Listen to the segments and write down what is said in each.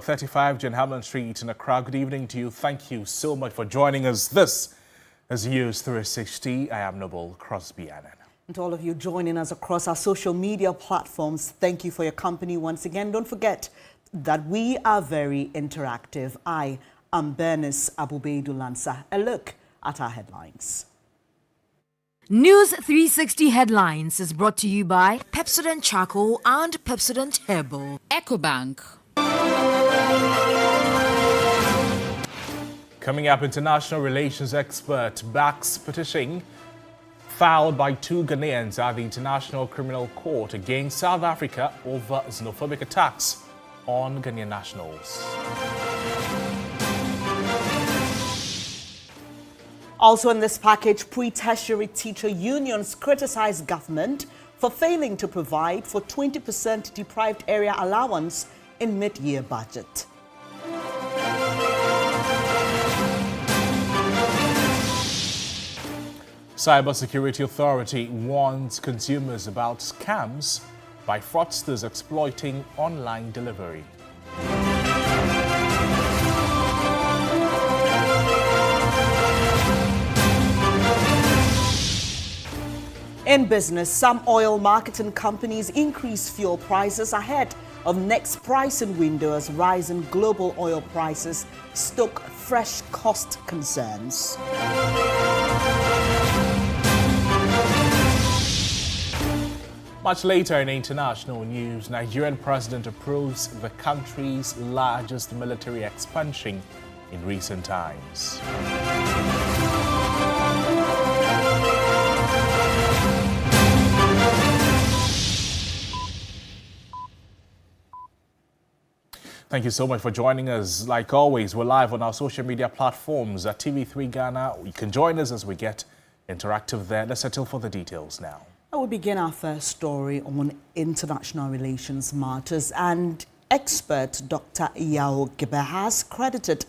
35 John Hamlin Street in Accra. Good evening to you. Thank you so much for joining us. This is News360. I am Noble Crosby Annan. And to all of you joining us across our social media platforms, thank you for your company once again. Don't forget that we are very interactive. I am Bernice Abubeidu Lansa. A look at our headlines. News360 Headlines is brought to you by Pepsodent Charcoal and Pepsodent Herbal. EcoBank. Coming up, international relations expert backs petition filed by 2 Ghanaians at the International Criminal Court against South Africa over xenophobic attacks on Ghanaian nationals. Also in this package, pre-tertiary teacher unions criticize government for failing to provide for 20% deprived area allowance in mid-year budget. Cybersecurity Authority warns consumers about scams by fraudsters exploiting online delivery. In business, some oil marketing companies increase fuel prices ahead of next pricing window as rising global oil prices stoke fresh cost concerns. Much later in international news, Nigerian president approves the country's largest military expansion in recent times. Thank you so much for joining us. Like always, we're live on our social media platforms at TV3 Ghana. You can join us as we get interactive there. Let's settle for the details now. I will begin our first story on international relations matters, and expert Dr. Yao Gibe has credited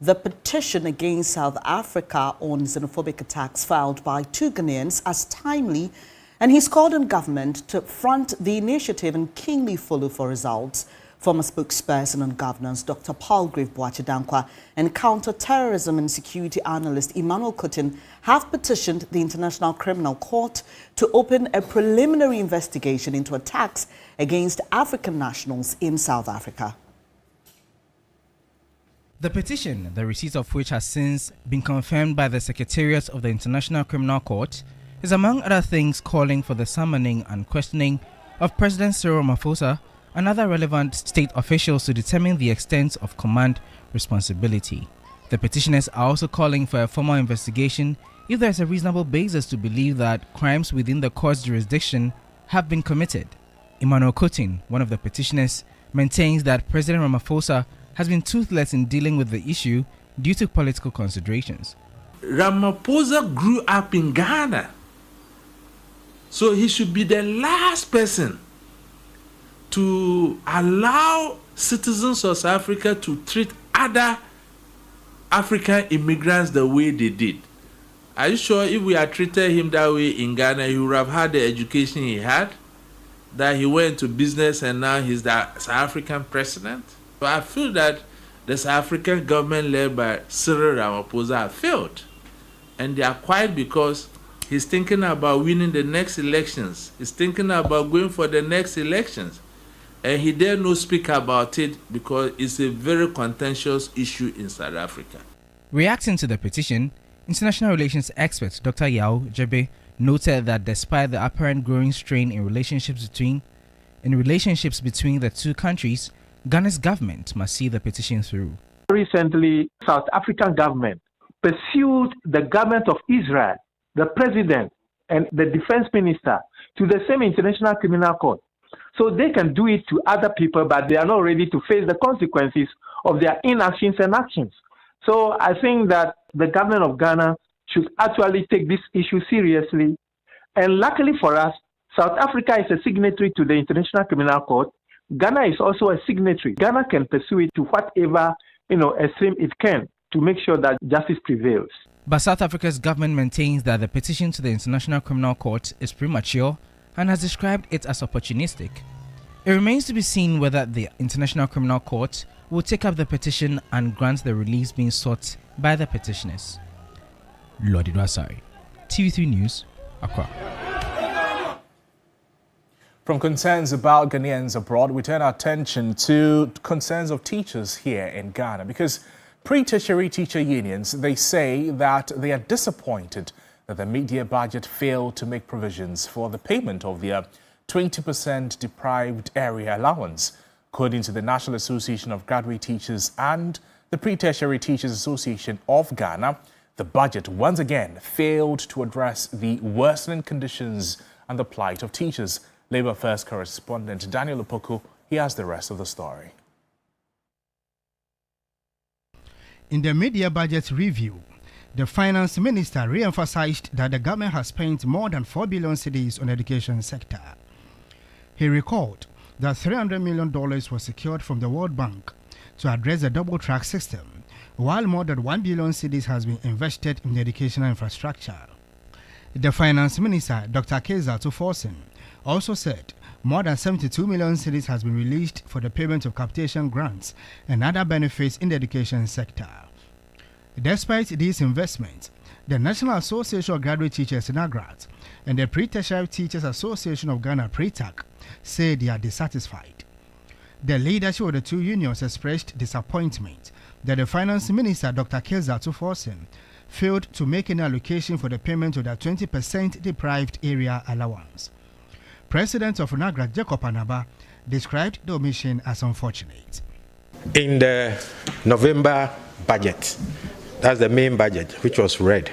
the petition against South Africa on xenophobic attacks filed by 2 Ghanaians as timely, and he's called on government to front the initiative and keenly follow for results. Former spokesperson on governance Dr. Palgrave Boachidankwa and counter-terrorism and security analyst Emmanuel Coutin have petitioned the International Criminal Court to open a preliminary investigation into attacks against African nationals in South Africa. The petition, the receipt of which has since been confirmed by the Secretariat of the International Criminal Court, is among other things calling for the summoning and questioning of President Cyril Ramaphosa and other relevant state officials to determine the extent of command responsibility. The petitioners are also calling for a formal investigation if there is a reasonable basis to believe that crimes within the court's jurisdiction have been committed. Emmanuel Coutin, one of the petitioners, maintains that President Ramaphosa has been toothless in dealing with the issue due to political considerations. Ramaphosa grew up in Ghana, so he should be the last person to allow citizens of South Africa to treat other African immigrants the way they did. Are you sure if we had treated him that way in Ghana, he would have had the education he had, that he went to business and now he's the South African president? So I feel that the South African government led by Cyril Ramaphosa have failed. And they are quiet because he's thinking about winning the next elections. He's thinking about going for the next elections. And he dare not speak about it because it's a very contentious issue in South Africa. Reacting to the petition, international relations expert Dr. Yao Gibe noted that despite the apparent growing strain in relationships between the 2 countries, Ghana's government must see the petition through. Recently, South African government pursued the government of Israel, the president and the defense minister to the same International Criminal Court. So they can do it to other people, but they are not ready to face the consequences of their inactions and actions. So I think that the government of Ghana should actually take this issue seriously. And luckily for us, South Africa is a signatory to the International Criminal Court. Ghana is also a signatory. Ghana can pursue it to whatever, extreme it can to make sure that justice prevails. But South Africa's government maintains that the petition to the International Criminal Court is premature and has described it as opportunistic. It remains to be seen whether the International Criminal Court will take up the petition and grant the release being sought by the petitioners. Lord Idwasari, TV3 News, Accra. From concerns about Ghanaians abroad, we turn our attention to concerns of teachers here in Ghana, because pre-tertiary teacher unions, they say that they are disappointed that the mid-year budget failed to make provisions for the payment of their 20% deprived area allowance. According to the National Association of Graduate Teachers and the Pre-Tertiary Teachers Association of Ghana, the budget once again failed to address the worsening conditions and the plight of teachers. Labour First correspondent Daniel Opoku, he has the rest of the story. In the mid-year budget review, the finance minister re-emphasized that the government has spent more than 4 billion cedis on the education sector. He recalled that $300 million was secured from the World Bank to address the double-track system, while more than 1 billion cedis has been invested in the educational infrastructure. The finance minister, Dr. Keza Tuforsen, also said more than 72 million cedis has been released for the payment of capitation grants and other benefits in the education sector. Despite these investments, the National Association of Graduate Teachers (NAGRAT) and the Pre-Tertiary Teachers Association of Ghana (PRETAC) say they are dissatisfied. The leadership of the two unions expressed disappointment that the finance minister, Dr. Keza Tuforsen, failed to make any allocation for the payment of their 20% deprived area allowance. President of NAGRAT, Jacob Anaba, described the omission as unfortunate. In the November budget, that's the main budget, which was read,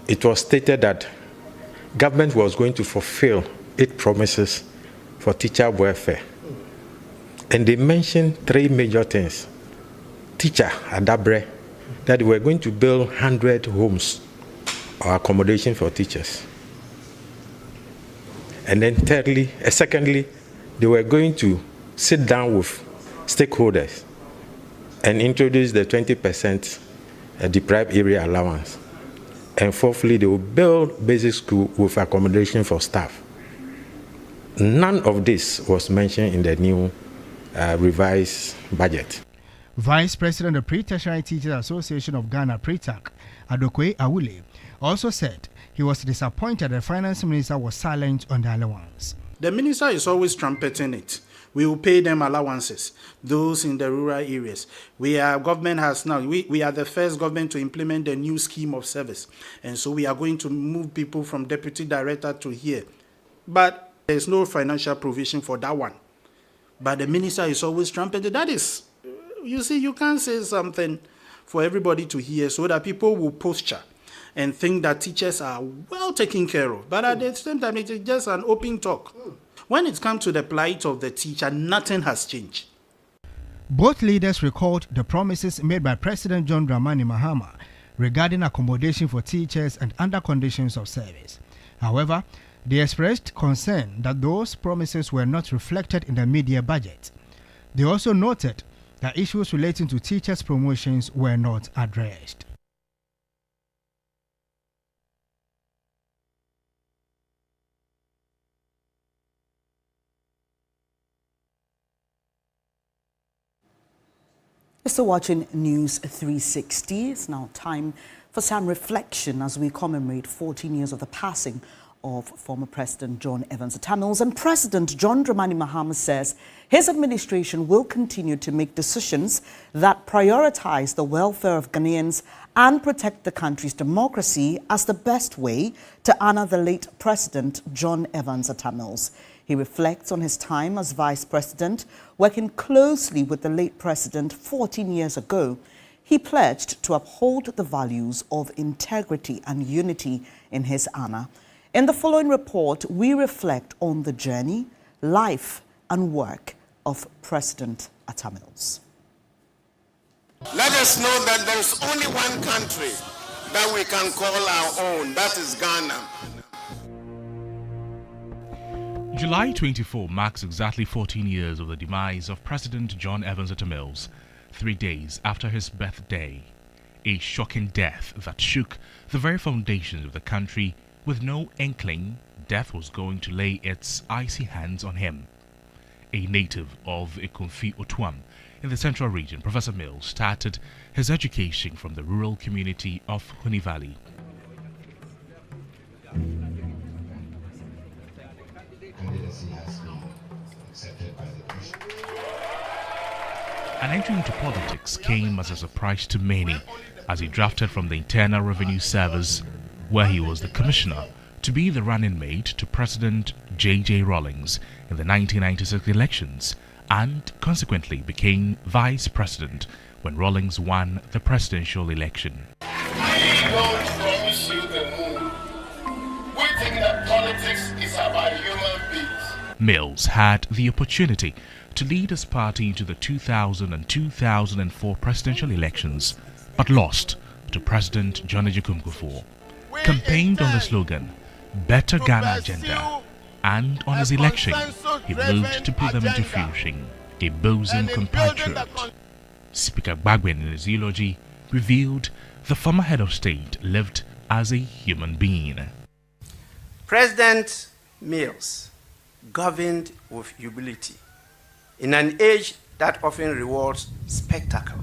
it was stated that government was going to fulfill its promises for teacher welfare. And they mentioned three major things. Teacher, Adabre, that they were going to build 100 homes or accommodation for teachers. And then secondly, they were going to sit down with stakeholders and introduce the 20% deprived area allowance. And fourthly, they will build basic school with accommodation for staff. None of this was mentioned in the new revised budget. Vice President of the Pre-Tertiary Teachers Association of Ghana, PRETAC, Adokwe Awule, also said he was disappointed the finance minister was silent on the allowance. The minister is always trumpeting it. We will pay them allowances, those in the rural areas. We are the first government to implement the new scheme of service. And so we are going to move people from deputy director to here. But there's no financial provision for that one. But the minister is always trumpeting. That is, you see, you can't say something for everybody to hear so that people will posture and think that teachers are well taken care of. But at the same time, it is just an open talk. When it comes to the plight of the teacher, nothing has changed. Both leaders recalled the promises made by President John Dramani Mahama regarding accommodation for teachers and under conditions of service. However, they expressed concern that those promises were not reflected in the mid-year budget. They also noted that issues relating to teachers' promotions were not addressed. You're still watching News 360. It's now time for some reflection as we commemorate 14 years of the passing of former President John Evans Atta Mills. And President John Dramani Mahama says his administration will continue to make decisions that prioritize the welfare of Ghanaians and protect the country's democracy as the best way to honor the late President John Evans Atta Mills. He reflects on his time as vice president, working closely with the late president 14 years ago. He pledged to uphold the values of integrity and unity in his honor. In the following report, we reflect on the journey, life, and work of President Atta Mills. Let us know that there is only one country that we can call our own, that is Ghana. July 24 marks exactly 14 years of the demise of President John Evans Atta Mills, 3 days after his birthday. A shocking death that shook the very foundations of the country. With no inkling, death was going to lay its icy hands on him. A native of Ekumfi Otuam in the Central Region, Professor Mills started his education from the rural community of Huni Valley. An entry into politics came as a surprise to many as he drafted from the Internal Revenue Service, where he was the commissioner, to be the running mate to President J.J. Rawlings in the 1996 elections, and consequently became vice president when Rawlings won the presidential election. We don't promise you the moon. We think that politics is about human beings. Mills had the opportunity to lead his party into the 2000 and 2004 presidential elections, but lost to President John Agyekum Kufuor. Campaigned on the slogan, Better Ghana Agenda, and on his election, he moved to put them into fruition, a bosom compatriot. Speaker Gbagben in his eulogy revealed the former head of state lived as a human being. President Mills governed with humility in an age that often rewards spectacle.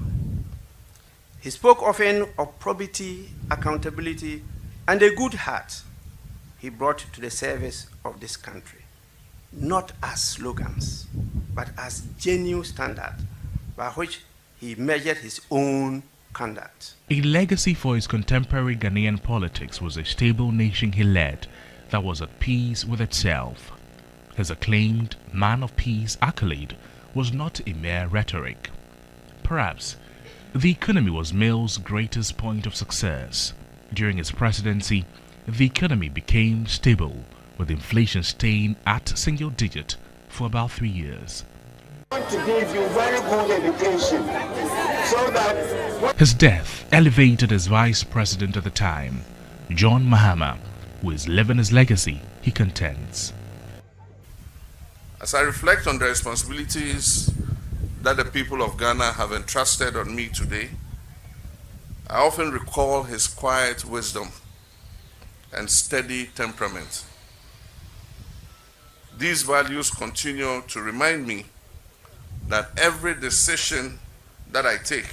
He spoke often of probity, accountability, and a good heart he brought to the service of this country, not as slogans, but as genuine standards by which he measured his own conduct. A legacy for his contemporary Ghanaian politics was a stable nation he led that was at peace with itself. His acclaimed man of peace accolade was not a mere rhetoric. Perhaps the economy was Mills' greatest point of success. During his presidency, the economy became stable, with inflation staying at single digit for about 3 years. I want to give you very good education so that His death elevated his vice president at the time, John Mahama, who is living his legacy, he contends. As I reflect on the responsibilities that the people of Ghana have entrusted on me today, I often recall his quiet wisdom and steady temperament. These values continue to remind me that every decision that I take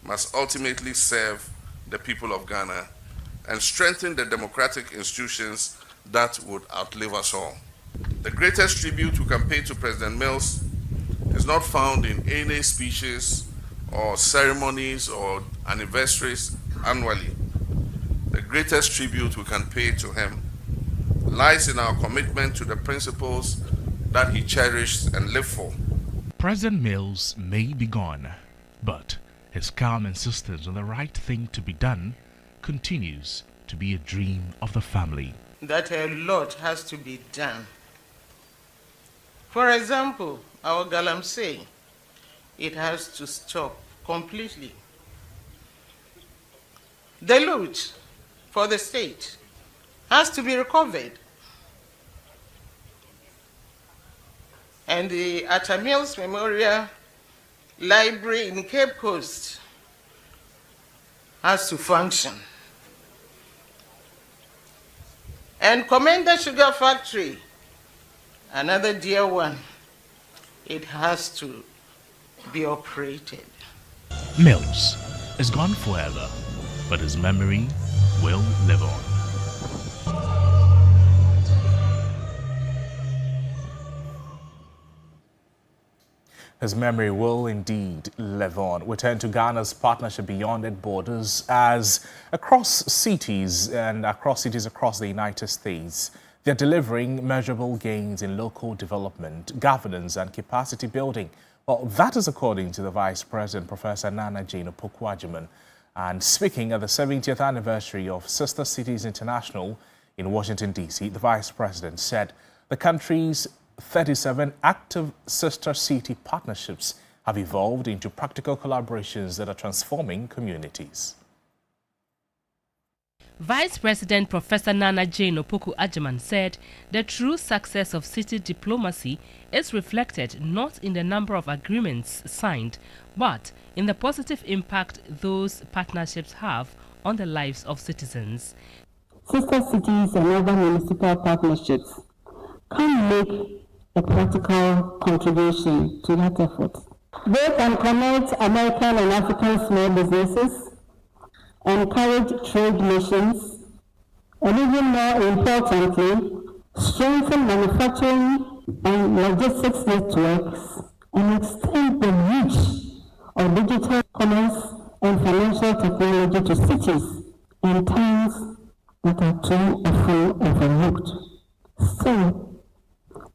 must ultimately serve the people of Ghana and strengthen the democratic institutions that would outlive us all. The greatest tribute we can pay to President Mills is not found in any speeches or ceremonies or anniversaries annually. The greatest tribute we can pay to him lies in our commitment to the principles that he cherished and lived for. President Mills may be gone, but his calm insistence on the right thing to be done continues to be a dream of the family. That a lot has to be done. For example, our galamsey, it has to stop completely. The loot for the state has to be recovered. And the Atta Mills Memorial Library in Cape Coast has to function. And Commander Sugar Factory, another dear one, it has to be operated. Mills is gone forever, but his memory will live on. His memory will indeed live on. We turn to Ghana's partnership beyond its borders as across cities across the United States, they're delivering measurable gains in local development, governance and capacity building. Well, that is according to the Vice President, Professor Nana Jane Opoku-Agyeman. And speaking at the 70th anniversary of Sister Cities International in Washington, D.C., the Vice President said the country's 37 active sister city partnerships have evolved into practical collaborations that are transforming communities. Vice President Professor Nana Jane Opoku-Agyeman said the true success of city diplomacy is reflected not in the number of agreements signed, but in the positive impact those partnerships have on the lives of citizens. Sister cities and other municipal partnerships can make a practical contribution to that effort. They can connect American and African small businesses, encourage trade missions, and even more importantly, strengthen manufacturing and logistics networks and extend the reach of digital commerce and financial technology to cities and towns that are too often overlooked. So,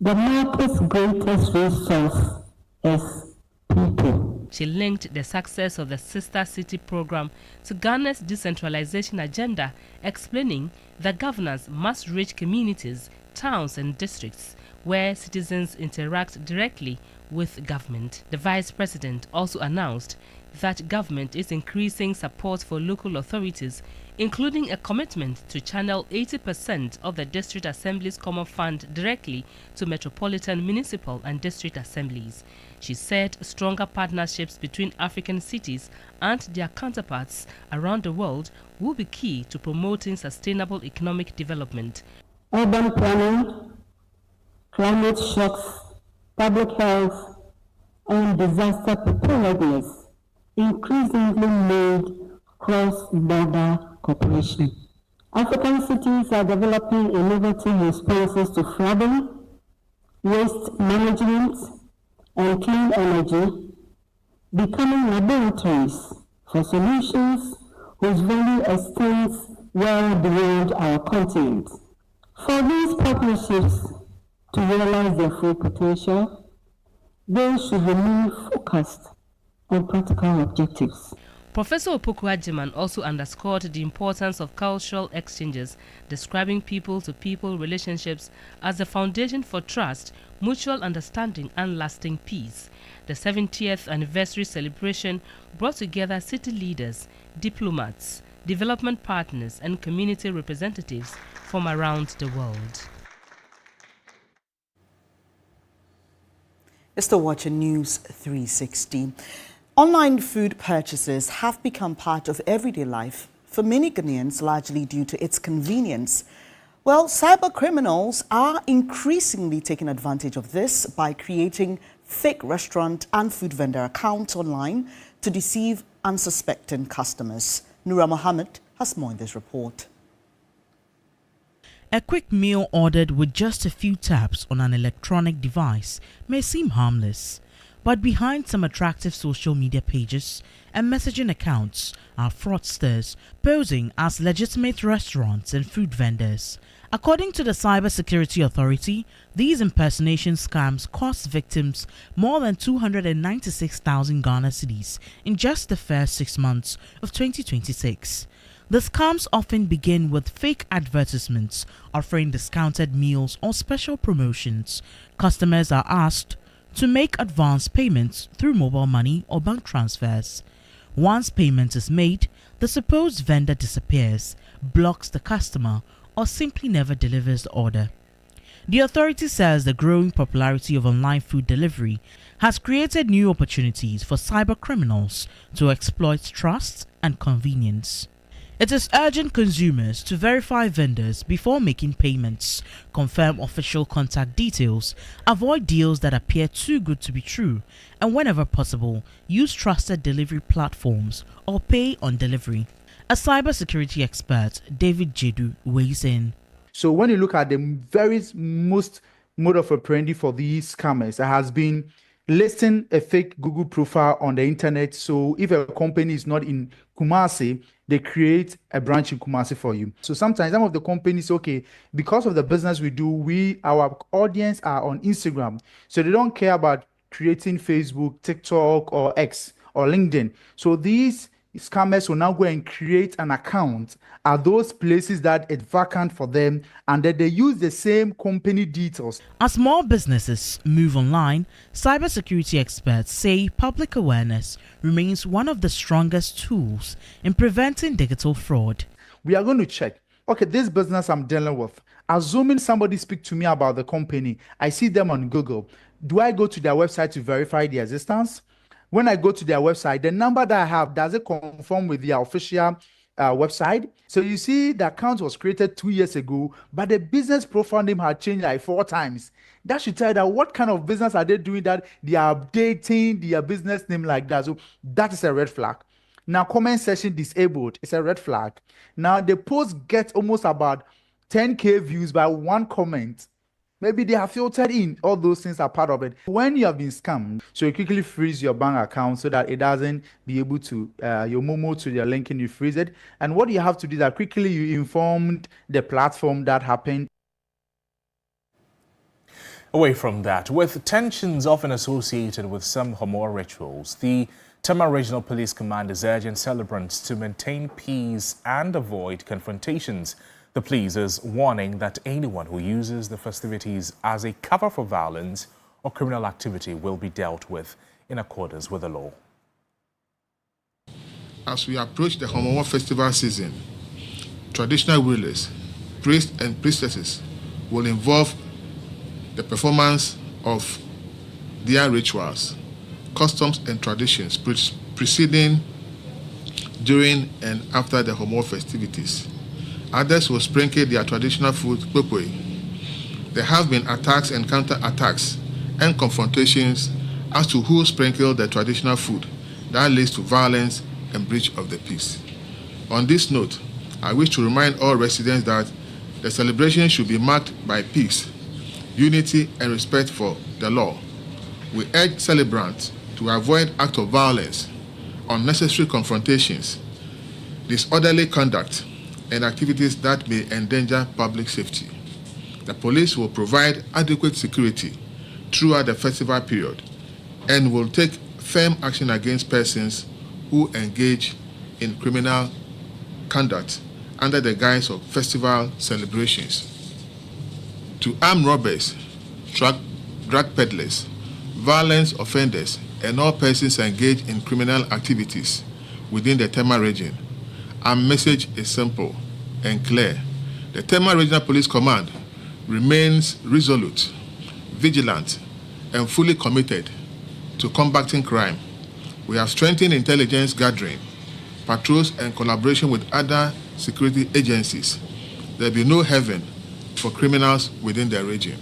the market's greatest resource is people. She linked the success of the Sister City program to Ghana's decentralization agenda, explaining that governance must reach communities, towns and districts where citizens interact directly with government. The Vice President also announced that government is increasing support for local authorities, including a commitment to channel 80% of the District Assembly's Common Fund directly to metropolitan, municipal and district assemblies. She said stronger partnerships between African cities and their counterparts around the world will be key to promoting sustainable economic development. Urban planning, climate shocks, public health, and disaster preparedness increasingly need cross-border cooperation. African cities are developing innovative responses to flooding, waste management, and clean energy, becoming laboratories for solutions whose value extends well beyond our continent. For these partnerships to realize their full potential, they should remain focused on practical objectives. Professor Opoku Agyeman also underscored the importance of cultural exchanges, describing people-to-people relationships as the foundation for trust, mutual understanding and lasting peace. The 70th anniversary celebration brought together city leaders, diplomats, development partners and community representatives from around the world. You're still watching News 360. Online food purchases have become part of everyday life for many Ghanaians, largely due to its convenience. Well, cyber criminals are increasingly taking advantage of this by creating fake restaurant and food vendor accounts online to deceive unsuspecting customers. Nura Mohammed has more in this report. A quick meal ordered with just a few taps on an electronic device may seem harmless. But behind some attractive social media pages and messaging accounts are fraudsters posing as legitimate restaurants and food vendors. According to the Cybersecurity Authority, these impersonation scams cost victims more than 296,000 Ghana cedis in just the first 6 months of 2026. The scams often begin with fake advertisements offering discounted meals or special promotions. Customers are asked to make advance payments through mobile money or bank transfers. Once payment is made, the supposed vendor disappears, blocks the customer, or simply never delivers the order. The authority says the growing popularity of online food delivery has created new opportunities for cyber criminals to exploit trust and convenience. It is urging consumers to verify vendors before making payments, confirm official contact details, avoid deals that appear too good to be true, and whenever possible, use trusted delivery platforms or pay on delivery. A cybersecurity expert, David Jedu, weighs in. So when you look at the very most mode of operandi for these scammers, it has been listing a fake Google profile on the internet. So if a company is not in Kumasi, they create a branch in Kumasi for you. So sometimes some of the companies, okay, because of the business we do, our audience are on Instagram. So they don't care about creating Facebook, TikTok, or X, or LinkedIn. So these scammers will now go and create an account at those places that it's vacant for them, and that they use the same company details. As more businesses move online, cybersecurity experts say public awareness remains one of the strongest tools in preventing digital fraud. We are going to check, okay, this business I'm dealing with, assuming somebody speak to me about the company, I see them on Google. Do I go to their website to verify their existence? When I go to their website, the number that I have, does it conform with their official website? So you see, the account was created 2 years ago, but the business profile name had changed like 4 times. That should tell you that what kind of business are they doing that they are updating their business name like that. So that is a red flag. Now, comment section disabled is a red flag. Now, the post gets almost about 10K views by one comment. Maybe they have filtered in. All those things are part of it. When you have been scammed, so you quickly freeze your bank account so that it doesn't be able to, your Momo to your link and you freeze it. And what you have to do is that quickly you informed the platform that happened. Away from that, with tensions often associated with some Homoa rituals, the Tema Regional Police Command is urging celebrants to maintain peace and avoid confrontations. The police is warning that anyone who uses the festivities as a cover for violence or criminal activity will be dealt with in accordance with the law. As we approach the Homoa festival season, traditional rulers, priests and priestesses will involve the performance of their rituals, customs and traditions preceding, during and after the Homoa festivities. Others will sprinkle their traditional food, kwekwe. There have been attacks and counter-attacks and confrontations as to who sprinkled the traditional food that leads to violence and breach of the peace. On this note, I wish to remind all residents that the celebration should be marked by peace, unity and respect for the law. We urge celebrants to avoid acts of violence, unnecessary confrontations, disorderly conduct, and activities that may endanger public safety. The police will provide adequate security throughout the festival period and will take firm action against persons who engage in criminal conduct under the guise of festival celebrations. To armed robbers, drug peddlers, violence offenders, and all persons engaged in criminal activities within the Tema region, our message is simple and clear. The Tema Regional Police Command remains resolute, vigilant, and fully committed to combating crime. We have strengthened intelligence gathering, patrols, and collaboration with other security agencies. There will be no heaven for criminals within the region.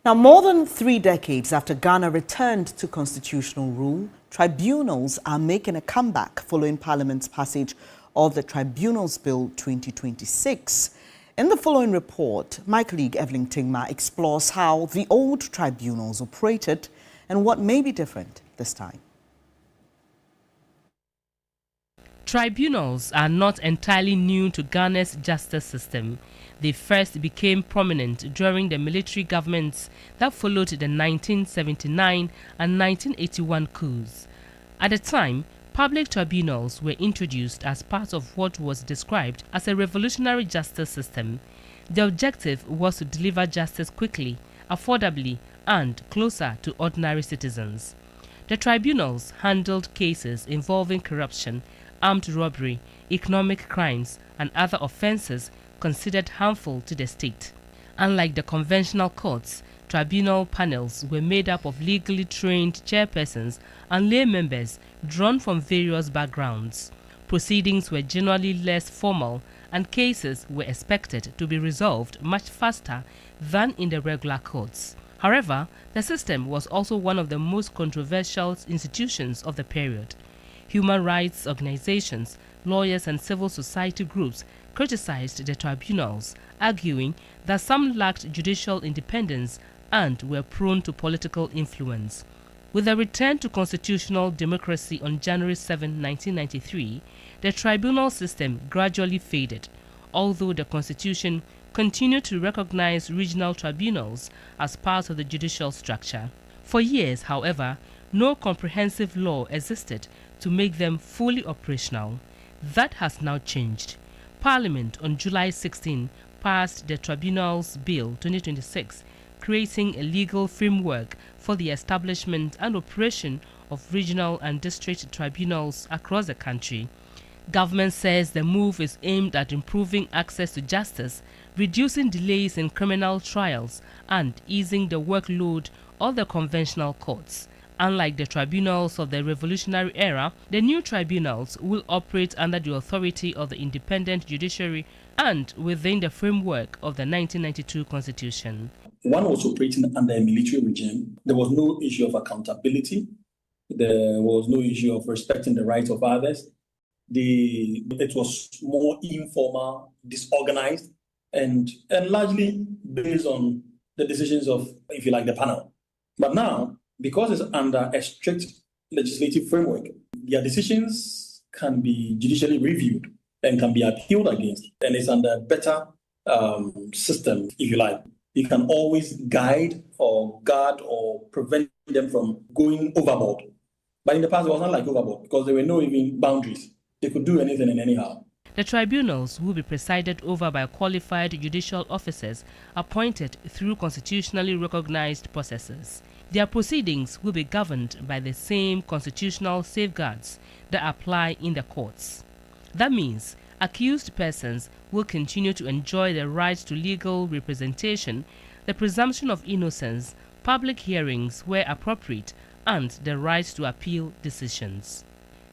Now, more than 3 decades after Ghana returned to constitutional rule, tribunals are making a comeback following Parliament's passage of the Tribunals Bill 2026. In the following report, my colleague Evelyn Tingma explores how the old tribunals operated and what may be different this time. Tribunals are not entirely new to Ghana's justice system. They first became prominent during the military governments that followed the 1979 and 1981 coups. At the time, public tribunals were introduced as part of what was described as a revolutionary justice system. The objective was to deliver justice quickly, affordably, and closer to ordinary citizens. The tribunals handled cases involving corruption, armed robbery, economic crimes, and other offenses considered harmful to the state. Unlike the conventional courts, tribunal panels were made up of legally trained chairpersons and lay members drawn from various backgrounds. Proceedings were generally less formal, and cases were expected to be resolved much faster than in the regular courts. However, the system was also one of the most controversial institutions of the period. Human rights organizations, lawyers, and civil society groups criticized the tribunals, arguing that some lacked judicial independence and were prone to political influence. With the return to constitutional democracy on January 7, 1993, the tribunal system gradually faded, although the constitution continued to recognize regional tribunals as part of the judicial structure. For years, however, no comprehensive law existed to make them fully operational. That has now changed. Parliament on July 16 passed the Tribunals Bill 2026, creating a legal framework for the establishment and operation of regional and district tribunals across the country. Government says the move is aimed at improving access to justice, reducing delays in criminal trials, and easing the workload of the conventional courts. Unlike the tribunals of the revolutionary era, the new tribunals will operate under the authority of the independent judiciary and within the framework of the 1992 Constitution. One was operating under a military regime. There was no issue of accountability. There was no issue of respecting the rights of others. It was more informal, disorganized, and largely based on the decisions of, if you like, the panel. But now, because it's under a strict legislative framework, their decisions can be judicially reviewed and can be appealed against, and it's under a better system, if you like. You can always guide or guard or prevent them from going overboard. But in the past, it was not like overboard because there were no even boundaries. They could do anything and anyhow. The tribunals will be presided over by qualified judicial officers appointed through constitutionally recognized processes. Their proceedings will be governed by the same constitutional safeguards that apply in the courts. That means accused persons will continue to enjoy the right to legal representation, the presumption of innocence, public hearings where appropriate, and the right to appeal decisions.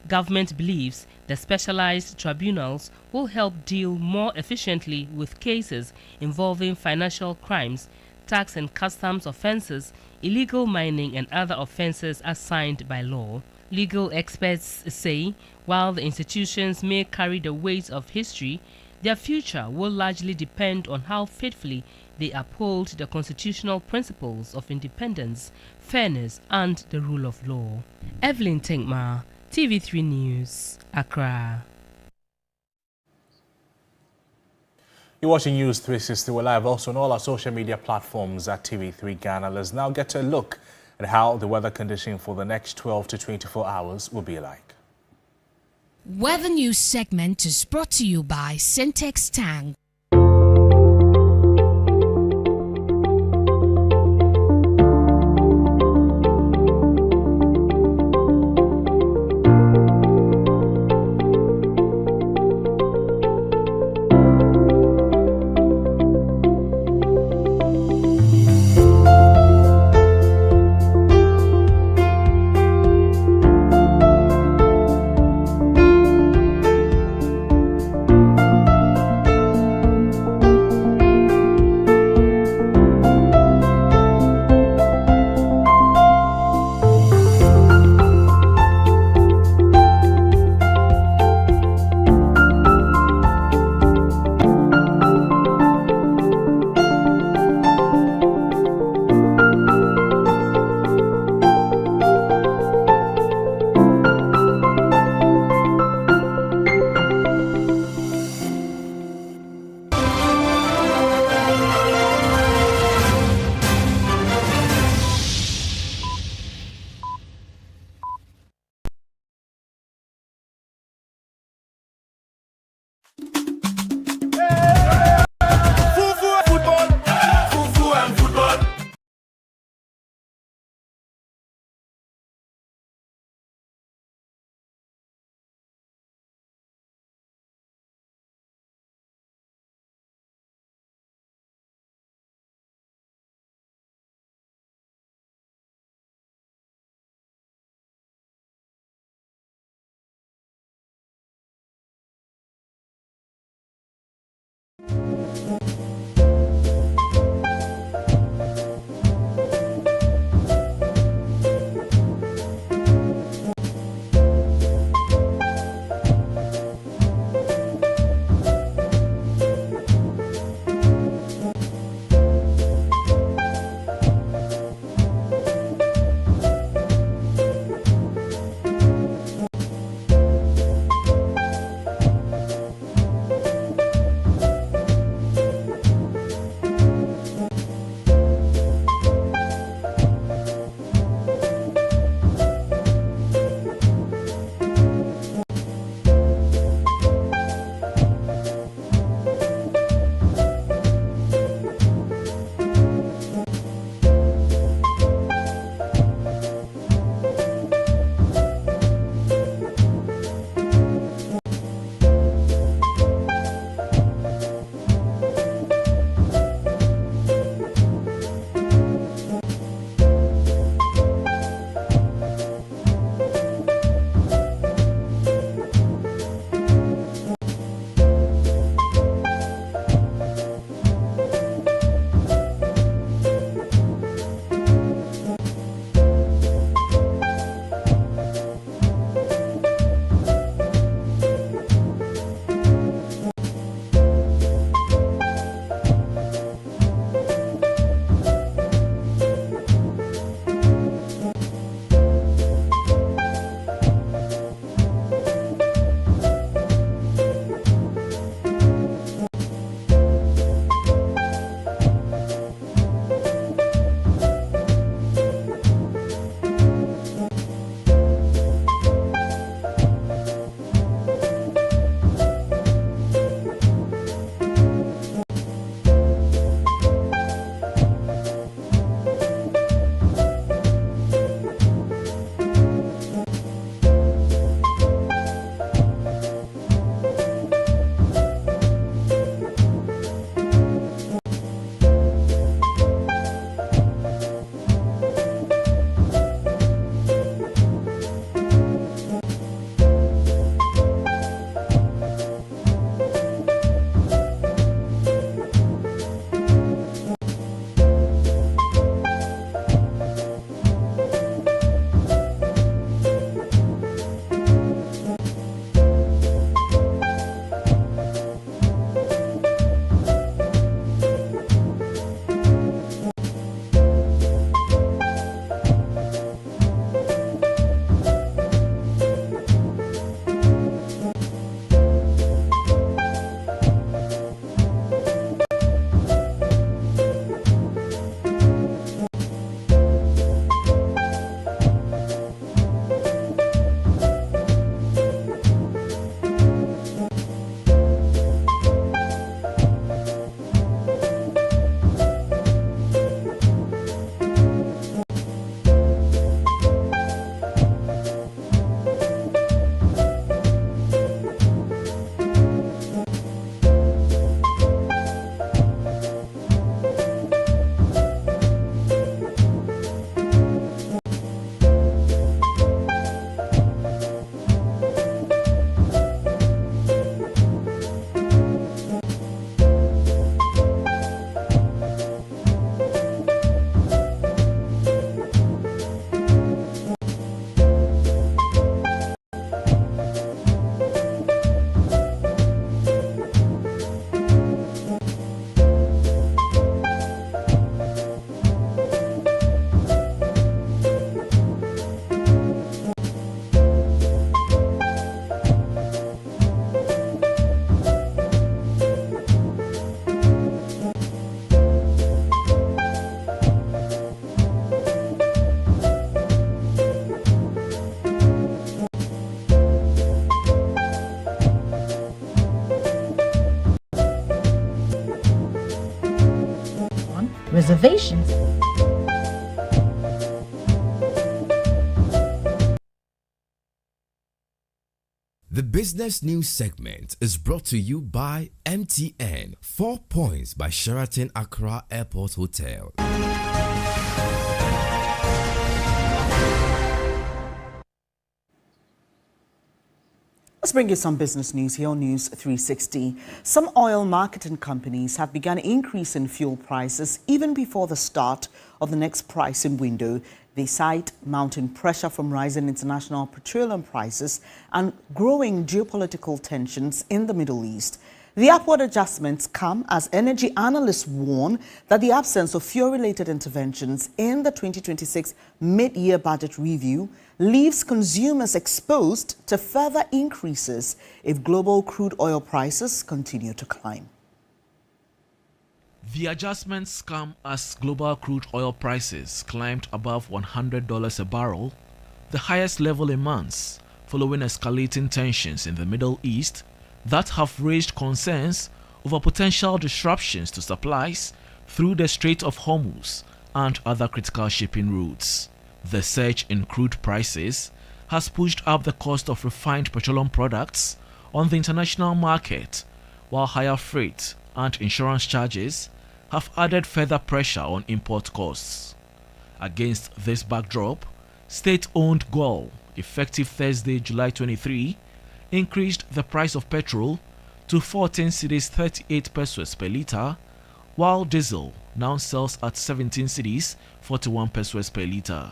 Government believes the specialized tribunals will help deal more efficiently with cases involving financial crimes, tax and customs offenses, illegal mining and other offenses assigned by law. Legal experts say while the institutions may carry the weight of history, their future will largely depend on how faithfully they uphold the constitutional principles of independence, fairness, and the rule of law. Evelyn Tenkma, TV3 News, Accra. You're watching News360. We're live also on all our social media platforms at TV3 Ghana. Let's now get a look at how the weather condition for the next 12 to 24 hours will be like. Weather News segment is brought to you by Syntex Tank. reservations. The business news segment is brought to you by MTN. 4 points by Sheraton Accra Airport Hotel. Let's bring you some business news here on News 360. Some oil marketing companies have begun increasing fuel prices even before the start of the next pricing window. They cite mounting pressure from rising international petroleum prices and growing geopolitical tensions in the Middle East. The upward adjustments come as energy analysts warn that the absence of fuel-related interventions in the 2026 mid-year budget review leaves consumers exposed to further increases if global crude oil prices continue to climb. The adjustments come as global crude oil prices climbed above $100 a barrel, the highest level in months, following escalating tensions in the Middle East that have raised concerns over potential disruptions to supplies through the Strait of Hormuz and other critical shipping routes. The surge in crude prices has pushed up the cost of refined petroleum products on the international market, while higher freight and insurance charges have added further pressure on import costs. Against this backdrop, state-owned GOL, effective Thursday, July 23, increased the price of petrol to 14 cedis 38 pesos per litre, while diesel now sells at 17 cedis 41 pesos per litre.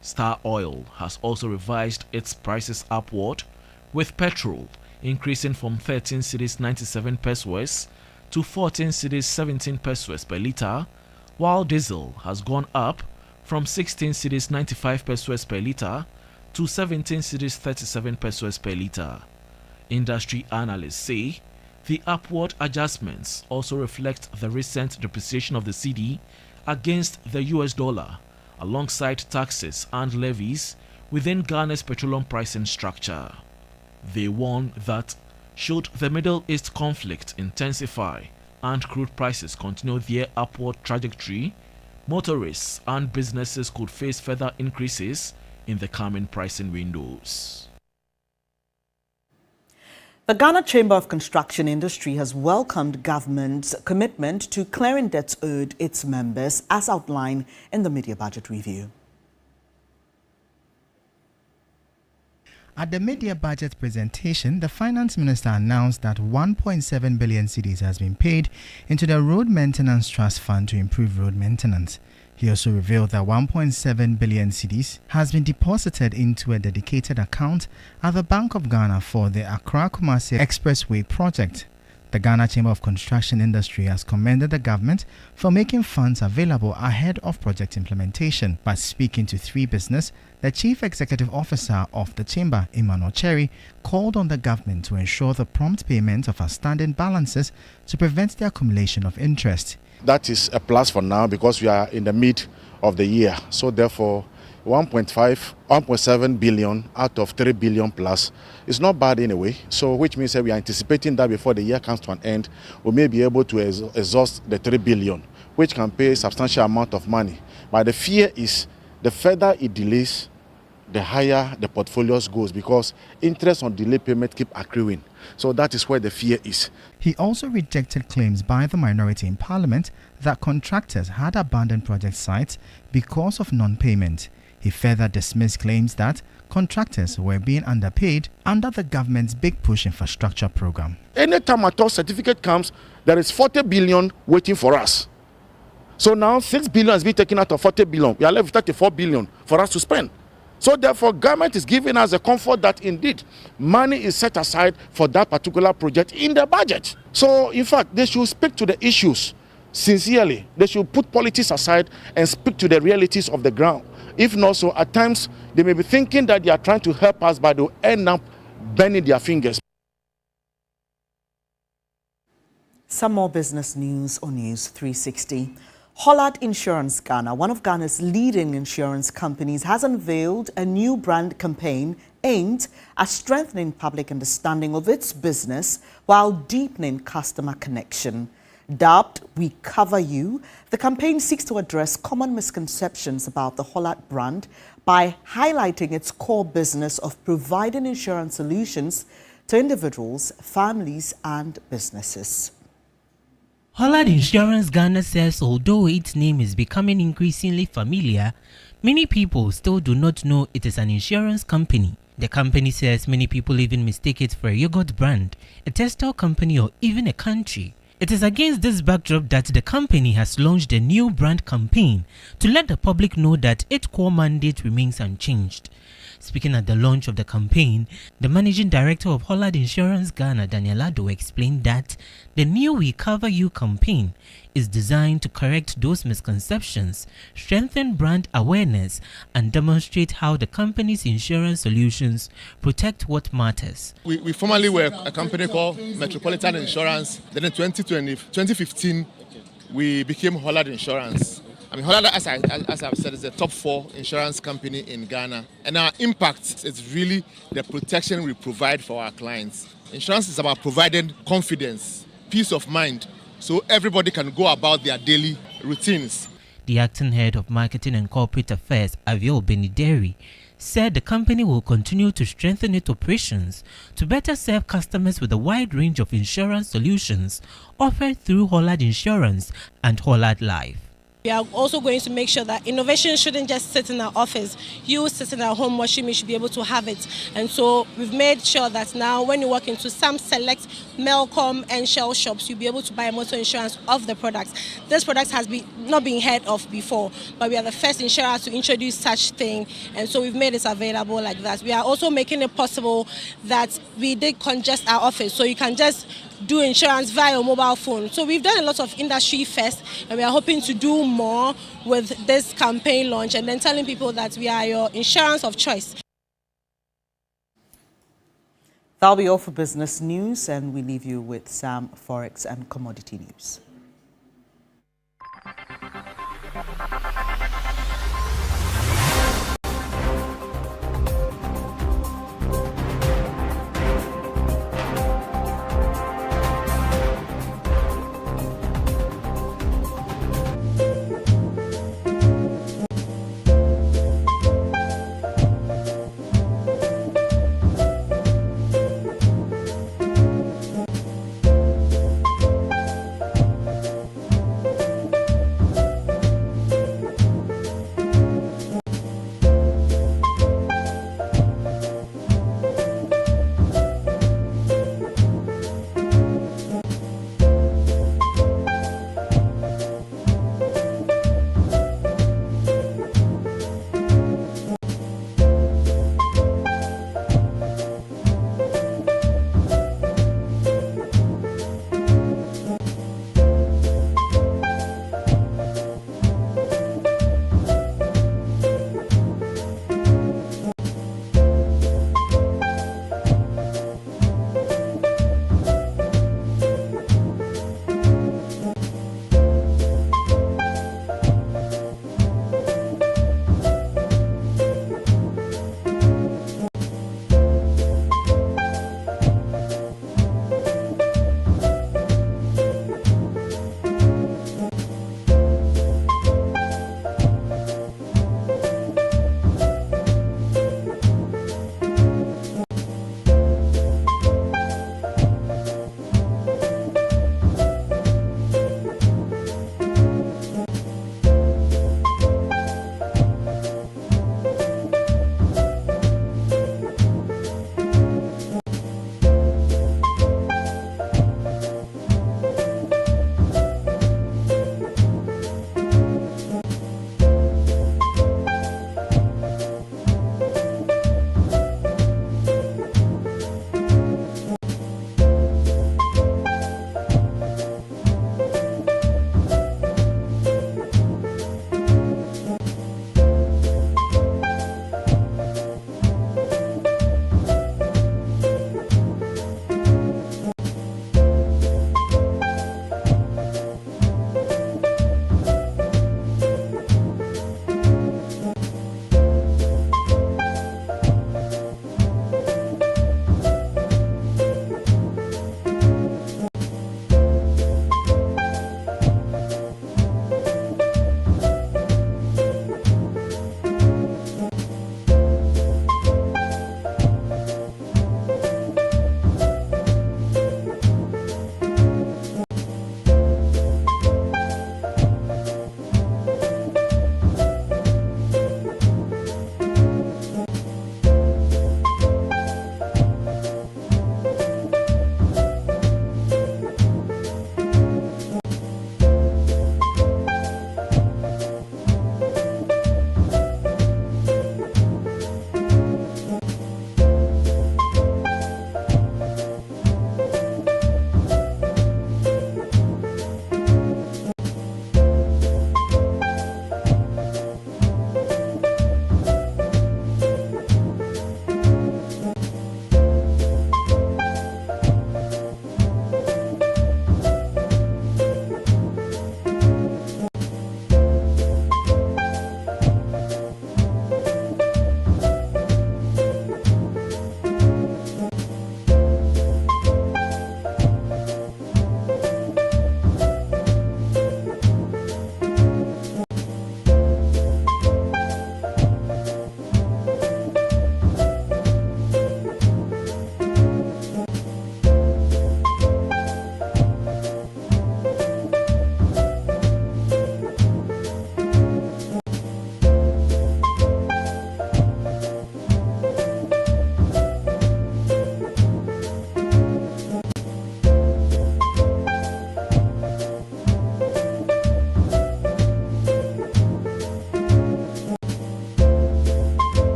Star Oil has also revised its prices upward, with petrol increasing from 13 cedis 97 pesos to 14 cedis 17 pesos per litre, while diesel has gone up from 16 cedis 95 pesos per litre to 17 cedis 37 pesos per litre. Industry analysts say the upward adjustments also reflect the recent depreciation of the cedi against the US dollar, alongside taxes and levies within Ghana's petroleum pricing structure. They warn that should the Middle East conflict intensify and crude prices continue their upward trajectory, motorists and businesses could face further increases in the coming pricing windows. The Ghana Chamber of Construction Industry has welcomed government's commitment to clearing debts owed its members as outlined in the mid-year budget review. At the mid-year budget presentation, the finance minister announced that 1.7 billion cedis has been paid into the Road Maintenance Trust Fund to improve road maintenance. He also revealed that 1.7 billion cedis has been deposited into a dedicated account at the Bank of Ghana for the Accra-Kumasi Expressway project. The Ghana Chamber of Construction Industry has commended the government for making funds available ahead of project implementation. By speaking to 3 Business, the Chief Executive Officer of the Chamber, Emmanuel Cherry, called on the government to ensure the prompt payment of outstanding balances to prevent the accumulation of interest. That is a plus for now because we are in the mid of the year. So therefore, 1.7 billion out of 3 billion plus is not bad anyway. So which means that we are anticipating that before the year comes to an end, we may be able to exhaust the 3 billion, which can pay a substantial amount of money. But the fear is the further it delays, the higher the portfolios goes because interest on delayed payment keep accruing. So that is where the fear is. He also rejected claims by the minority in Parliament that contractors had abandoned project sites because of non-payment. He further dismissed claims that contractors were being underpaid under the government's big push infrastructure program. Anytime a top certificate comes, there is 40 billion waiting for us. So now 6 billion has been taken out of 40 billion. We are left with 34 billion for us to spend. So therefore, government is giving us a comfort that indeed money is set aside for that particular project in the budget. So in fact, they should speak to the issues sincerely. They should put politics aside and speak to the realities of the ground. If not so, at times they may be thinking that they are trying to help us, but they'll end up burning their fingers. Some more business news on News 360. Hollard Insurance Ghana, one of Ghana's leading insurance companies, has unveiled a new brand campaign aimed at strengthening public understanding of its business while deepening customer connection. Dubbed We Cover You, the campaign seeks to address common misconceptions about the Hollard brand by highlighting its core business of providing insurance solutions to individuals, families and businesses. Hollard Insurance Ghana says although its name is becoming increasingly familiar, many people still do not know it is an insurance company. The company says many people even mistake it for a yogurt brand, a textile company or even a country. It is against this backdrop that the company has launched a new brand campaign to let the public know that its core mandate remains unchanged. Speaking at the launch of the campaign, the managing director of Hollard Insurance Ghana, Daniel Addo, explained that the new We Cover You campaign is designed to correct those misconceptions, strengthen brand awareness, and demonstrate how the company's insurance solutions protect what matters. We formerly were a company called Metropolitan Insurance. Then in 2015, we became Hollard Insurance. I mean, Hollard, as I've said, is the top 4 insurance company in Ghana. And our impact is really the protection we provide for our clients. Insurance is about providing confidence, peace of mind, so everybody can go about their daily routines. The acting head of marketing and corporate affairs, Avio Benideri, said the company will continue to strengthen its operations to better serve customers with a wide range of insurance solutions offered through Hollard Insurance and Hollard Life. We are also going to make sure that innovation shouldn't just sit in our office. You sitting at home watching me should be able to have it. And so we've made sure that now when you walk into some select Melcom and Shell shops, you'll be able to buy motor insurance of the products. This product has not been heard of before, but we are the first insurer to introduce such thing. And so we've made it available like that. We are also making it possible that we did congest our office, so you can just do insurance via your mobile phone. So we've done a lot of industry first, and we are hoping to do more with this campaign launch and then telling people that we are your insurance of choice. That'll be all for business news, and we leave you with some forex and commodity news.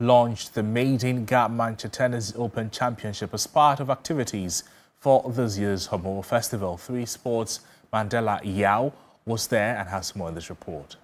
launched the maiden Garmanche Tennis Open Championship as part of activities for this year's Homo Festival. 3 Sports Mandela Yao was there and has more in this report.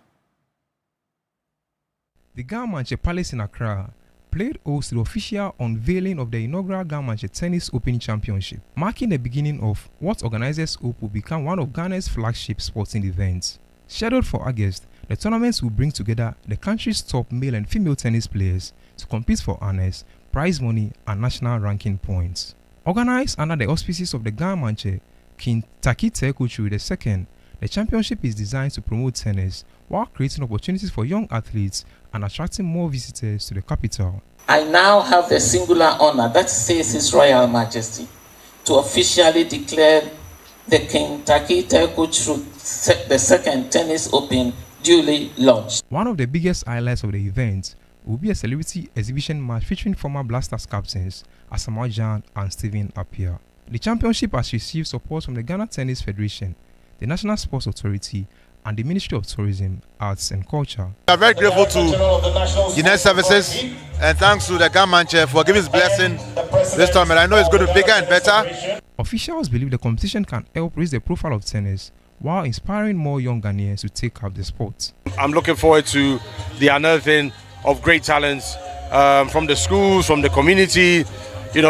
The Garmanche Palace in Accra played host to the official unveiling of the inaugural Garmanche Tennis Open Championship, marking the beginning of what organizers hope will become one of Ghana's flagship sporting events. Scheduled for August, the tournaments will bring together the country's top male and female tennis players to compete for honors, prize money, and national ranking points. Organized under the auspices of the Garmanche King Takite Kuchuri II, the championship is designed to promote tennis while creating opportunities for young athletes and attracting more visitors to the capital. I now have the singular honor, that says His Royal Majesty, to officially declare the King Takite Kuchuri II Tennis Open duly launched. One of the biggest highlights of the event will be a celebrity exhibition match featuring former Blasters captains Asamoah Gyan and Stephen Appiah. The championship has received support from the Ghana Tennis Federation, the National Sports Authority, and the Ministry of Tourism, Arts and Culture. We are very grateful to Guinness Services and thanks to the Garmanche for giving his blessing this tournament. I know it's going to be bigger and better. Officials believe the competition can help raise the profile of tennis while inspiring more young Ghanaians to take up the sport. I'm looking forward to the unearthing of great talents from the schools, from the community,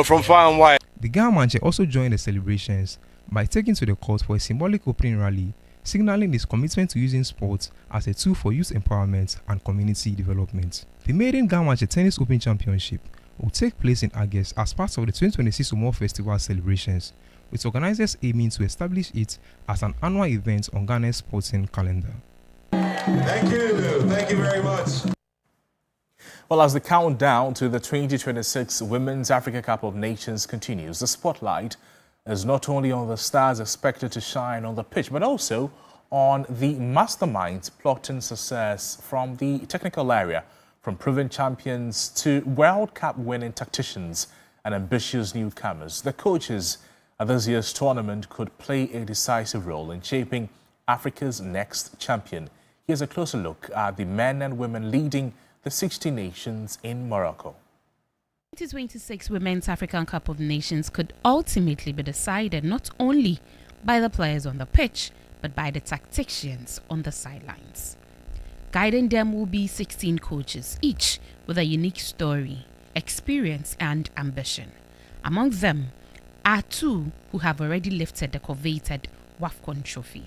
from far and wide. The Garmanche also joined the celebrations by taking to the court for a symbolic opening rally, signaling his commitment to using sports as a tool for youth empowerment and community development. The maiden Garmanche Tennis Open Championship will take place in August as part of the 2026 Homo Festival celebrations, with organizers aiming to establish it as an annual event on Ghana's sporting calendar. Thank you very much. Well, as the countdown to the 2026 Women's Africa Cup of Nations continues, the spotlight is not only on the stars expected to shine on the pitch, but also on the masterminds plotting success from the technical area, from proven champions to World Cup winning tacticians and ambitious newcomers. The coaches at this year's tournament could play a decisive role in shaping Africa's next champion. Here's a closer look at the men and women leading the 60 nations in Morocco. The 2026 Women's African Cup of Nations could ultimately be decided not only by the players on the pitch, but by the tacticians on the sidelines. Guiding them will be 16 coaches, each with a unique story, experience and ambition. Among them are 2 who have already lifted the coveted WAFCON trophy.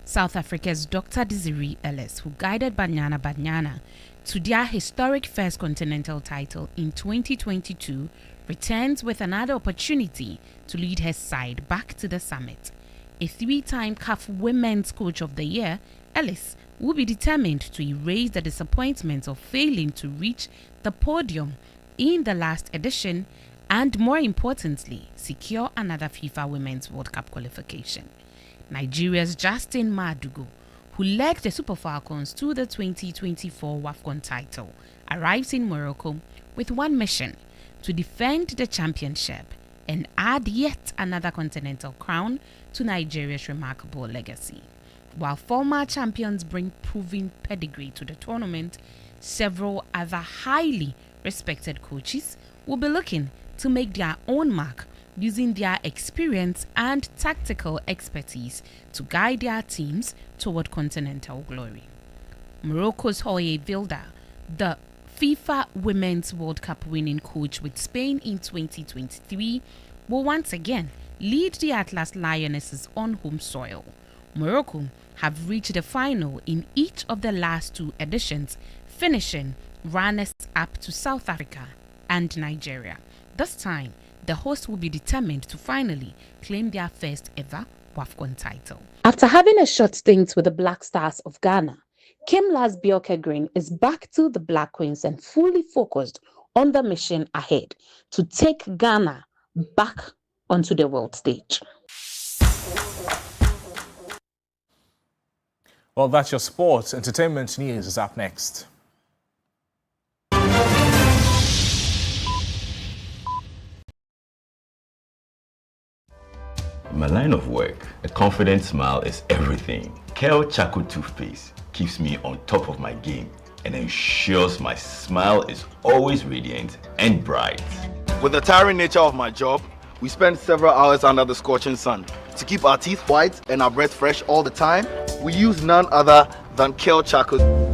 South Africa's Dr. Desiree Ellis, who guided Banyana to their historic first continental title in 2022, returns with another opportunity to lead her side back to the summit. A 3-time CAF Women's Coach of the Year, Ellis will be determined to erase the disappointment of failing to reach the podium in the last edition and, more importantly, secure another FIFA Women's World Cup qualification. Nigeria's Justin Madugu, who led the Super Falcons to the 2024 WAFCON title, arrives in Morocco with one mission: to defend the championship and add yet another continental crown to Nigeria's remarkable legacy. While former champions bring proven pedigree to the tournament, several other highly respected coaches will be looking to make their own mark, using their experience and tactical expertise to guide their teams toward continental glory. Morocco's Hoye Vilda, the FIFA Women's World Cup winning coach with Spain in 2023, will once again lead the Atlas Lionesses on home soil. Morocco have reached the final in each of the last 2 editions, finishing runners-up to South Africa and Nigeria. This time, the hosts will be determined to finally claim their first ever WAFCON title. After having a short stint with the Black Stars of Ghana, Kim Lasbjorka-Green is back to the Black Queens and fully focused on the mission ahead to take Ghana back onto the world stage. Well, that's your sports. Entertainment news is up next. In my line of work, a confident smile is everything. Kale Charcoal Toothpaste keeps me on top of my game and ensures my smile is always radiant and bright. With the tiring nature of my job, we spend several hours under the scorching sun. To keep our teeth white and our breath fresh all the time, we use none other than Kale charcoal.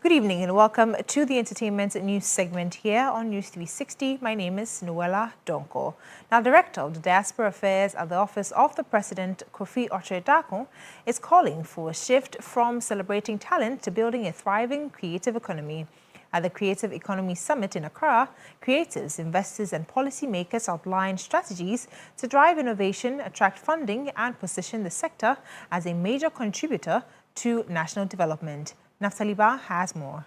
Good evening and welcome to the entertainment news segment here on News360. My name is Noella Donko. Now, Director of the Diaspora Affairs at the Office of the President, Kofi Oche-Darko, is calling for a shift from celebrating talent to building a thriving creative economy. At the Creative Economy Summit in Accra, creators, investors and policymakers outlined strategies to drive innovation, attract funding and position the sector as a major contributor to national development. Naftaliba has more.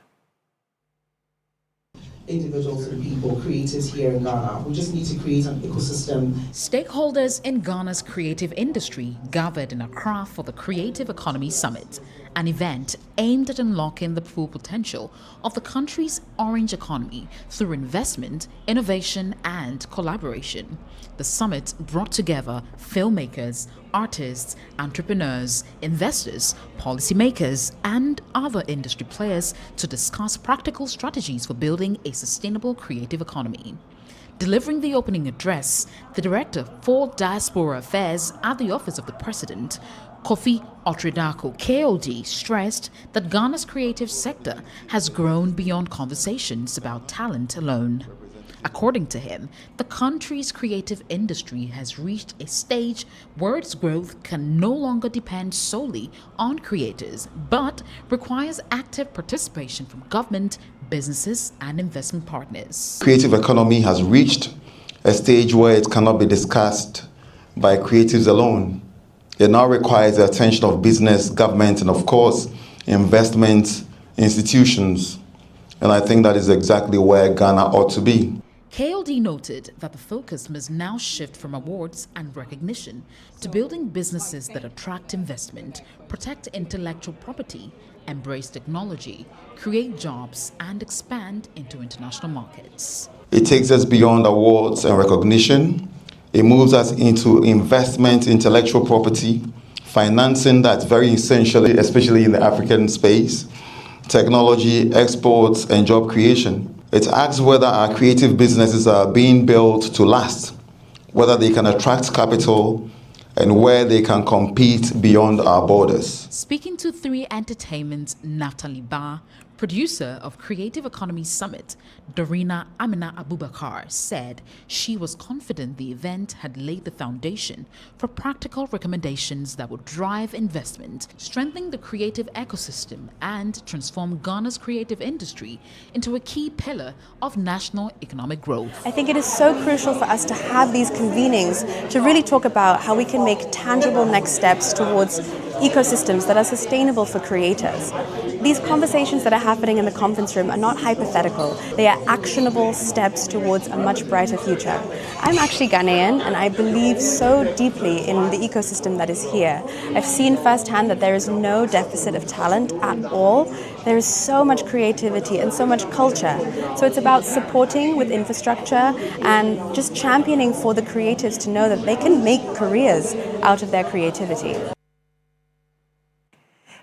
Individuals and people, creators here in Ghana. We just need to create an ecosystem. Stakeholders in Ghana's creative industry gathered in Accra for the Creative Economy Summit, an event aimed at unlocking the full potential of the country's orange economy through investment, innovation, and collaboration. The summit brought together filmmakers, artists, entrepreneurs, investors, policymakers, and other industry players to discuss practical strategies for building a sustainable creative economy. Delivering the opening address, the Director for Diaspora Affairs at the Office of the President, Kofi Otredako, KOD, stressed that Ghana's creative sector has grown beyond conversations about talent alone. According to him, the country's creative industry has reached a stage where its growth can no longer depend solely on creators, but requires active participation from government, businesses, and investment partners. Creative economy has reached a stage where it cannot be discussed by creatives alone. It now requires the attention of business, government, and of course, investment institutions. And I think that is exactly where Ghana ought to be. KLD noted that the focus must now shift from awards and recognition to building businesses that attract investment, protect intellectual property, embrace technology, create jobs, and expand into international markets. It takes us beyond awards and recognition. It moves us into investment, intellectual property, financing that's very essential, especially in the African space, technology, exports, and job creation. It asks whether our creative businesses are being built to last, whether they can attract capital, and where they can compete beyond our borders. Speaking to 3 Entertainment's Naftali Ba, producer of Creative Economy Summit, Dorina Amina Abubakar, said she was confident the event had laid the foundation for practical recommendations that would drive investment, strengthen the creative ecosystem, and transform Ghana's creative industry into a key pillar of national economic growth. I think it is so crucial for us to have these convenings to really talk about how we can make tangible next steps towards ecosystems that are sustainable for creators. These conversations that are happening in the conference room are not hypothetical. They are actionable steps towards a much brighter future. I'm actually Ghanaian, and I believe so deeply in the ecosystem that is here. I've seen firsthand that there is no deficit of talent at all. There is so much creativity and so much culture. So it's about supporting with infrastructure and just championing for the creatives to know that they can make careers out of their creativity.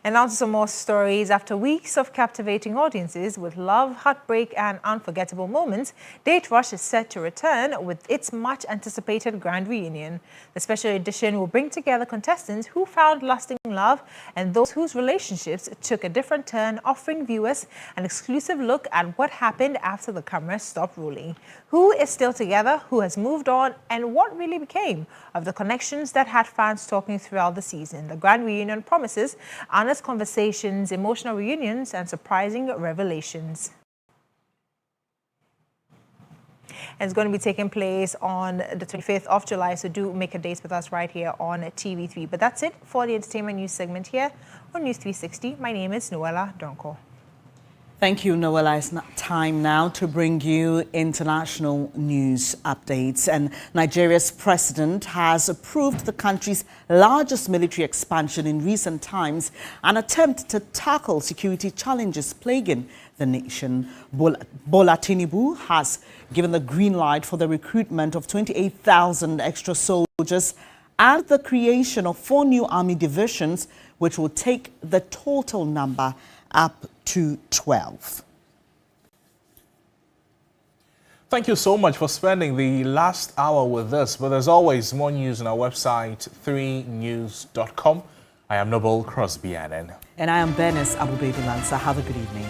And on to some more stories. After weeks of captivating audiences with love, heartbreak, and unforgettable moments, Date Rush is set to return with its much-anticipated grand reunion. The special edition will bring together contestants who found lasting love and those whose relationships took a different turn, offering viewers an exclusive look at what happened after the cameras stopped rolling. Who is still together, who has moved on, and what really became of the connections that had fans talking throughout the season. The grand reunion promises honest conversations, emotional reunions, and surprising revelations. And it's going to be taking place on the 25th of July, so do make a date with us right here on TV3. But that's it for the entertainment news segment here on News 360. My name is Noella Donko. Thank you, Noella. It's time now to bring you international news updates. And Nigeria's president has approved the country's largest military expansion in recent times, an attempt to tackle security challenges plaguing the nation. Bola Tinubu has given the green light for the recruitment of 28,000 extra soldiers and the creation of 4 new army divisions, which will take the total number up to 12. Thank you so much for spending the last hour with us. But as always, more news on our website, 3news.com. I am Noble Crosby Annan. And I am Bernice Abubaby Lanza. Have a good evening.